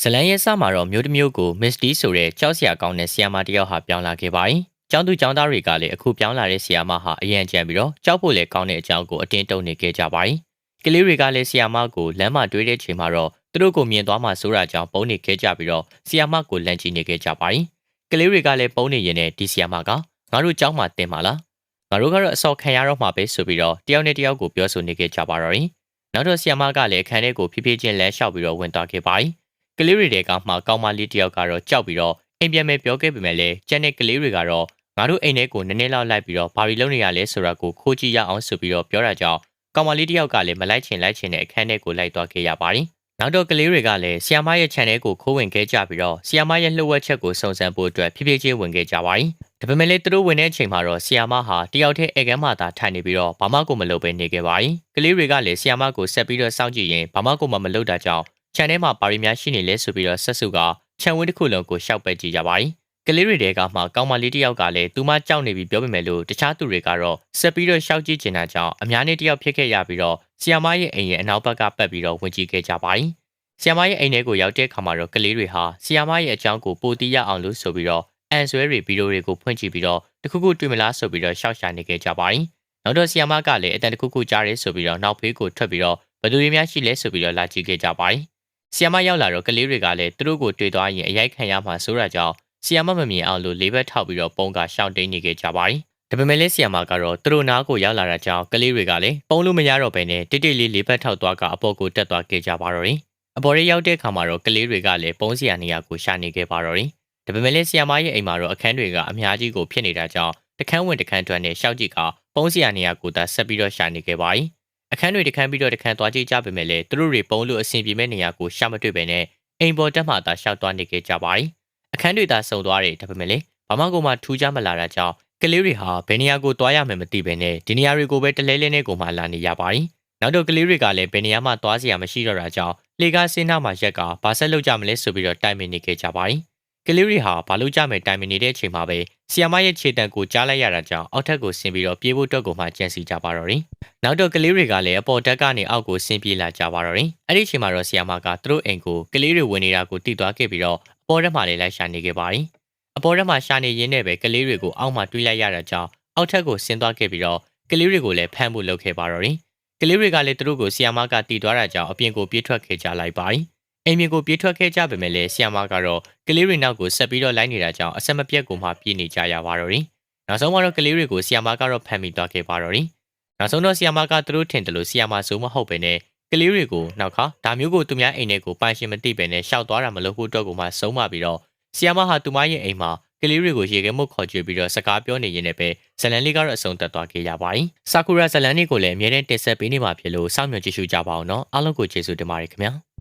ဇလန်ရဲ့စမှာတော့မျိုးတစ်မျိုးကို Misty ဆိုတဲ့ကြောက်စရာကောင်းတဲ့ဆီယာမတစ်ယောက်ဟာပြောင်းလာခဲ့ပါတယ်။ကျောင်းသူကျောင်းသားတွေကလည်းအခုပြောင်းလာတဲ့ဆီယာမဟာအရန်ကြံပြီးတော့ကြောက်ဖို့လည်းကောင်းတဲ့အကြောင်းကိုအတင်းတုံနေခဲ့ကြပါတယ်။ကလေးတွေကလည်းဆီယာမကိုလမ်းမှာတွေ့တဲ့ချိန်မှာတော့သူတို့ကိုမြင်သွားမှစိုးတာကြောင့်ပုံနေခဲ့ကြပြီးတော့ဆီယာမကိုလန့်ကြည့်နေခဲ့ကြပါတယ်။ကလေးတွေကလည်းပုံနေရင်နဲ့ဒီဆီယာမကငါတို့ကျောင်းမှာတင်ပါလား။ငါတို့ကတော့အစော်ခံရတော့မှာပဲဆိုပြီးတော့တယောက်နဲ့တယောက်ကိုပြောဆိုနေခဲ့ကြပါတော့တယ်။နောက်တော့ဆီယာမကလည်းအခန်းထဲကိုဖြည်းဖြည်းချင်းလမ်းလျှောက်ပြီးတော့ဝင်သွားခဲ့ပါတယ်။ကလေးတွေကမှကောင်းမလေးတယောက်ကတော့ကြောက်ပြီးတော့အိမ်ပြန်မဲ့ပြောခဲ့ပေမဲ့လည်းကျန်တဲ့ကလေးတွေကတော့ငါတို့အိမ်ထဲကိုနည်းနည်းလောက်လိုက်ပြီးတော့ဘာတွေလုပ်နေရလဲဆိုတာကိုခိုးကြည့်ရအောင်ဆိုပြီးတော့ပြောတာကြောင့်ကောင်မလေးတယောက်ကလည်းမလိုက်ချင်တဲ့အခန်းထဲကိုလိုက်သွားခဲ့ရပါတယ်။နောက်တော့ကလေးတွေကလည်းဆီယာမရဲ့ channel ကိုခိုးဝင်ခဲ့ကြပြီးတော့ဆီယာမရဲ့လှုပ်ဝက်ချက်ကိုစုံစမ်းဖို့အတွက်ဖြည်းဖြည်းချင်းဝင်ခဲ့ကြပါတယ်။ဒါပေမဲ့လည်းသူတို့ဝင်တဲ့အချိန်မှာတော့ဆီယာမဟာတယောက်တည်းဧကန်းမှာသာထိုင်နေပြီးတော့ဘာမှကိုမလုပ်ဘဲနေခဲ့ပါတယ်။ကလေးတွေကလည်းဆီယာမကိုဆက်ပြီးတော့စောင့်ကြည့်ရင်ဘာမှကိုမလုပ်တာကြောင့်ခြံထဲမှာပါရီများရှိနေလဲဆိုပြီးတော့ဆက်စုကခြံဝင်းတစ်ခုလုံးကိုရှောက်ပက်ကြည့်ကြပါတယ်။ကလေးတွေတဲကမှကောင်းမလေးတယောက်ကလည်းသူမကြောက်နေပြီးပြောပေမဲ့လို့တခြားသူတွေကတော့ဆက်ပြီးတော့ရှောက်ကြည့်နေတာကြောင့်အများနဲ့တယောက်ဖြစ်ခဲ့ရပြီးတော့ဆီယာမရဲ့အိမ်ရဲ့အနောက်ဘက်ကပတ်ပြီးတော့ဝင်ကြည့်ခဲ့ကြပါတယ်။ဆီယာမရဲ့အိမ်ထဲကိုရောက်တဲ့အခါမှာတော့ကလေးတွေဟာဆီယာမရဲ့အကြောင်းကိုပိုသိရအောင်လို့ဆိုပြီးတော့အန်ဆွဲတွေဗီဒီယိုတွေကိုဖွင့်ကြည့်ပြီးတော့တခုခုတွေ့မလားဆိုပြီးတော့ရှောက်ရှာနေခဲ့ကြပါတယ်။နောက်တော့ဆီယာမကလည်းအတန်တခုခုကြားရဲဆိုပြီးတော့နောက်ဖေးကိုထွက်ပြီးတော့ဘယ်သူတွေများရှိလဲဆိုပြီးတော့လာကြည့်ခဲ့ကြပါတယ်။ဆီယာမရောက်လာတော့ကလေးတွေကလည်းသူတို့ကိုတွေ့သွားရင်အရိုက်ခံရမှာဆိုတာကြောင့်ဆီယာမမမြင်အောင်လို့လေးဘက်ထောက်ပြီးတော့ပုံကရှောင်းတိန်နေခဲ့ကြပါတယ်။ဒါပေမဲ့လည်းဆီယာမကတော့သူတို့နားကိုရောက်လာတာကြောင့်ကလေးတွေကလည်းပုံလို့မရတော့ဘဲနဲ့တိတ်တိတ်လေးလေးဘက်ထောက်သွားကအပေါ်ကိုတက်သွားခဲ့ကြပါတော့တယ်။အပေါ်ရေးရောက်တဲ့အခါမှာတော့ကလေးတွေကလည်းပုံးဆီယာနေရာကိုရှာနေခဲ့ပါတော့တယ်။ဒါပေမဲ့လည်းဆီယာမရဲ့အိမ်မှာတော့အခန်းတွေကအများကြီးကိုဖြစ်နေတာကြောင့်တခန်းဝင်တခန်းထွက်နဲ့ရှောက်ကြည့်ကပုံးဆီယာနေရာကိုသာဆက်ပြီးတော့ရှာနေခဲ့ပါတယ်။အခန်းတွေတခန်းပြီးတော့တခန်းသွားကြည့်ကြပေမဲ့လည်းသူတို့တွေပုံလို့အဆင်ပြေမဲ့နေရာကိုရှာမတွေ့ပဲနဲ့အိမ်ပေါ်တက်မှသာရှောက်သွားနေခဲ့ကြပါတယ်။အခန်းတွေသာစုံသွားတယ်ဒါပေမဲ့လည်းဘာမှကိုမှထူးခြားမလာတာကြောင့်ကလေးတွေဟာဘယ်နေရာကိုသွားရမယ်မသိပဲနဲ့ဒီနေရာတွေကိုပဲတလဲလဲနဲ့ကိုမှလာနေရပါတယ်။နောက်တော့ကလေးတွေကလည်းဘယ်နေရာမှသွားစရာမရှိတော့တာကြောင့်လေကားစင်းနာမှာရက်ကဘာဆက်လုပ်ကြမလဲဆိုပြီးတော့တိုင်ပင်နေခဲ့ကြပါတယ်။ကလေးတွေဟာဘာလို့ကြမယ်တိုင်ပင်နေတဲ့အချိန်မှာပဲဆီယာမရဲ့ခြေတံကိုကြားလိုက်ရတာကြောင့်အောက်ထပ်ကိုဆင်းပြီးတော့ပြေးဖို့အတွက်ကိုမှကြံစီကြပါတော့တယ်။နောက်တော့ကလေးတွေကလည်းအပေါ်တက်ကနေအောက်ကိုဆင်းပြေးလာကြပါတော့တယ်။အဲ့ဒီအချိန်မှာတော့ဆီယာမကသူတို့အိမ်ကိုကလေးတွေဝင်နေတာကိုတိသွားခဲ့ပြီးတော့အပေါ်ထပ်မှာလည်းလိုက်ရှာနေခဲ့ပါတယ်။အပေါ်ထပ်မှာရှာနေရင်းနဲ့ပဲကလေးတွေကိုအောက်မှာတွေးလိုက်ရတာကြောင့်အောက်ထပ်ကိုဆင်းသွားခဲ့ပြီးတော့ကလေးတွေကိုလည်းဖမ်းဖို့လုပ်ခဲ့ပါတော့တယ်။ကလေးတွေကလည်းသူတို့ကိုဆီယာမကတီသွားတာကြောင့်အပြင်ကိုပြေးထွက်ခဲ့ကြလိုက်ပါတယ်။အိမ်မြေကိုပြေးထွက်ခဲ့ကြပေမဲ့လည်းဆီယာမကတော့ကလေးတွေနောက်ကိုဆက်ပြီးတော့လိုက်နေတာကြောင့်အဆက်မပြတ်ကိုမှပြေးနေကြရပါတော့တယ်။နောက်ဆုံးမှာတော့ကလေးတွေကိုဆီယာမကတော့ဖမ်းမိသွားခဲ့ပါတော့တယ်။နောက်ဆုံးတော့ဆီယာမကသူတို့ထင်တယ်လို့ဆီယာမဆိုမဟုတ်ပဲနဲ့ကလေးတွေကိုနောက်ခါဒါမျိုးကိုသူများအိမ်ထဲကိုပိုင်ရှင်မသိပဲနဲ့ရှောက်သွားတာမလုပ်ဖို့အတွက်ကိုမှဆုံးမပြီးတော့ဆီယာမဟာသူမရဲ့အိမ်မှာကလေးတွေကိုရေခဲမှုခေါ်ကြွေးပြီးတော့စကားပြောနေရင်းနဲ့ပဲဇလန်လေးကတော့အဆုံးသတ်သွားခဲ့ရပါတယ်။ဆာကူရာဇလန်လေးကိုလည်းအမြဲတမ်းတင်ဆက်ပေးနေမှာဖြစ်လို့စောင့်မျှော်ကြည့်ရှုကြပါအောင်နော်။အားလုံးကိုကျေးဇူးတင်ပါတယ်ခင်ဗျာ။